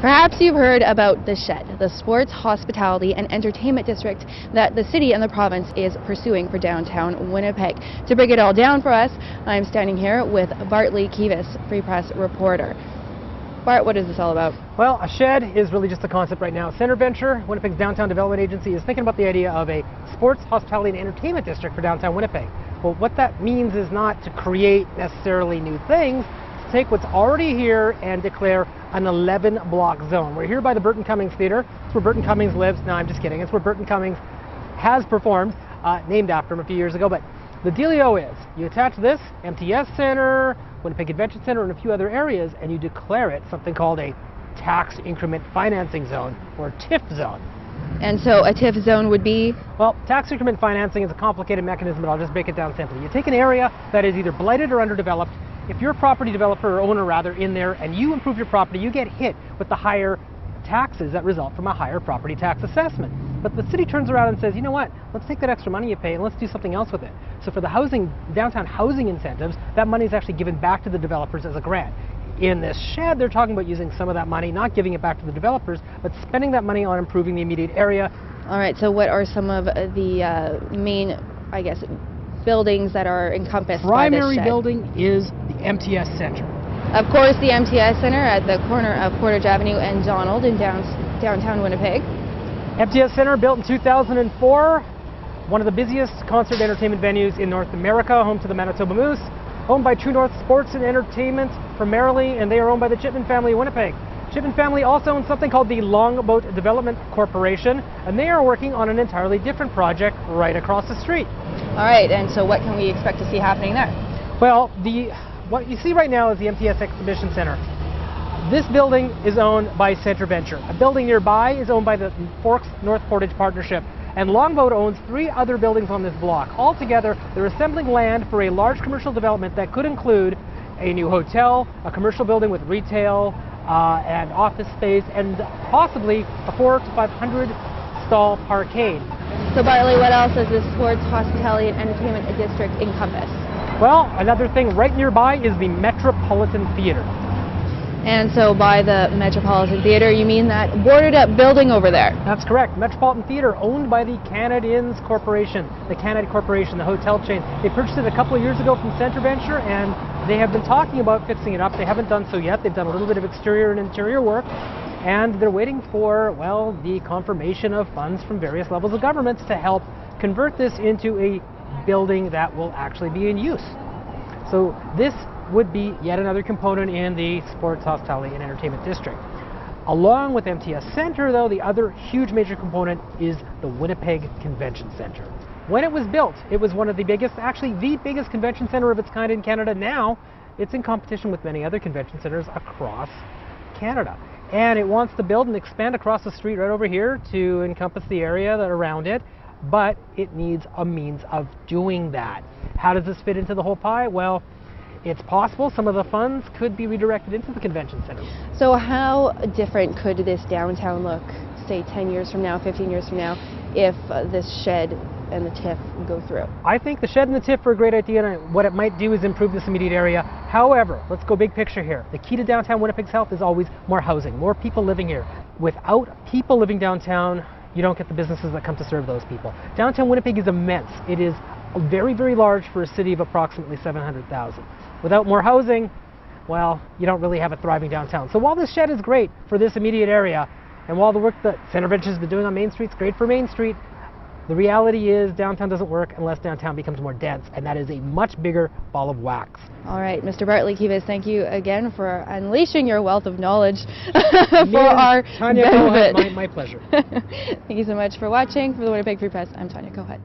Perhaps you've heard about the Shed, the sports, hospitality and entertainment district that the city and the province is pursuing for downtown Winnipeg. To break it all down for us, I'm standing here with Kives, Free Press reporter. Bart, what is this all about? Well, a shed is really just a concept right now. Centre Venture, Winnipeg's downtown development agency, is thinking about the idea of a sports, hospitality and entertainment district for downtown Winnipeg. Well, what that means is not to create necessarily new things, to take what's already here and declare an 11-block zone. We're here by the Burton Cummings Theatre. It's where Burton Cummings lives. No, I'm just kidding. It's where Burton Cummings has performed, named after him a few years ago. But the dealio is, you attach this, MTS Centre, Winnipeg Convention Centre, and a few other areas, and you declare it something called a tax-increment financing zone, or TIF zone. And so a TIF zone would be? Well, tax-increment financing is a complicated mechanism, but I'll just break it down simply. You take an area that is either blighted or underdeveloped. If you're a property developer or owner rather in there and you improve your property, you get hit with the higher taxes that result from a higher property tax assessment. But the city turns around and says, you know what, let's take that extra money you pay and let's do something else with it. So for the downtown housing incentives, that money is actually given back to the developers as a grant. In this shed, they're talking about using some of that money, not giving it back to the developers, but spending that money on improving the immediate area. All right, so what are some of the main, buildings that are encompassed by this shed? Primary building is the MTS Centre. Of course, the MTS Centre at the corner of Portage Avenue and Donald in downtown Winnipeg. MTS Centre, built in 2004, one of the busiest concert entertainment venues in North America, home to the Manitoba Moose, owned by True North Sports and Entertainment primarily, and they are owned by the Chipman family of Winnipeg. Chipman family also owns something called the Longboat Development Corporation, and they are working on an entirely different project right across the street. All right, and so what can we expect to see happening there? Well, what you see right now is the MTS Exhibition Centre. This building is owned by Centre Venture. A building nearby is owned by the Forks North Portage Partnership, and Longboat owns 3 other buildings on this block. Altogether, they're assembling land for a large commercial development that could include a new hotel, a commercial building with retail, and office space, and possibly a 400 to 500 stall parkade. So Bartley, what else does this sports, hospitality and entertainment district encompass? Well, another thing right nearby is the Metropolitan Theatre. And so by the Metropolitan Theatre, you mean that boarded up building over there? That's correct. Metropolitan Theatre, owned by the Canadians Corporation, the Canada Corporation, the hotel chain. They purchased it a couple of years ago from Centre Venture, and they have been talking about fixing it up. They haven't done so yet. They've done a little bit of exterior and interior work, and they're waiting for, well, the confirmation of funds from various levels of governments to help convert this into a building that will actually be in use. So this would be yet another component in the sports, hospitality and entertainment district. Along with MTS Centre, though, the other huge major component is the Winnipeg Convention Centre. When it was built, it was one of the biggest, actually the biggest convention centre of its kind in Canada. Now it's in competition with many other convention centres across Canada. And it wants to build and expand across the street right over here to encompass the area that around it, but it needs a means of doing that. How does this fit into the whole pie? Well, it's possible some of the funds could be redirected into the convention center. So how different could this downtown look, say 10 years from now, 15 years from now, if this shed and the TIF go through? I think the shed and the TIF are a great idea, and what it might do is improve this immediate area. However, let's go big picture here. The key to downtown Winnipeg's health is always more housing, more people living here. Without people living downtown, you don't get the businesses that come to serve those people. Downtown Winnipeg is immense. It is very, very large for a city of approximately 700,000. Without more housing, well, you don't really have a thriving downtown. So while this shed is great for this immediate area, and while the work that Centre Venture has been doing on Main Street is great for Main Street, the reality is downtown doesn't work unless downtown becomes more dense, and that is a much bigger ball of wax. All right, Mr. Kives, thank you again for unleashing your wealth of knowledge for our Tanya, benefit. my pleasure. Thank you so much for watching. For the Winnipeg Free Press, I'm Tanya Cohet.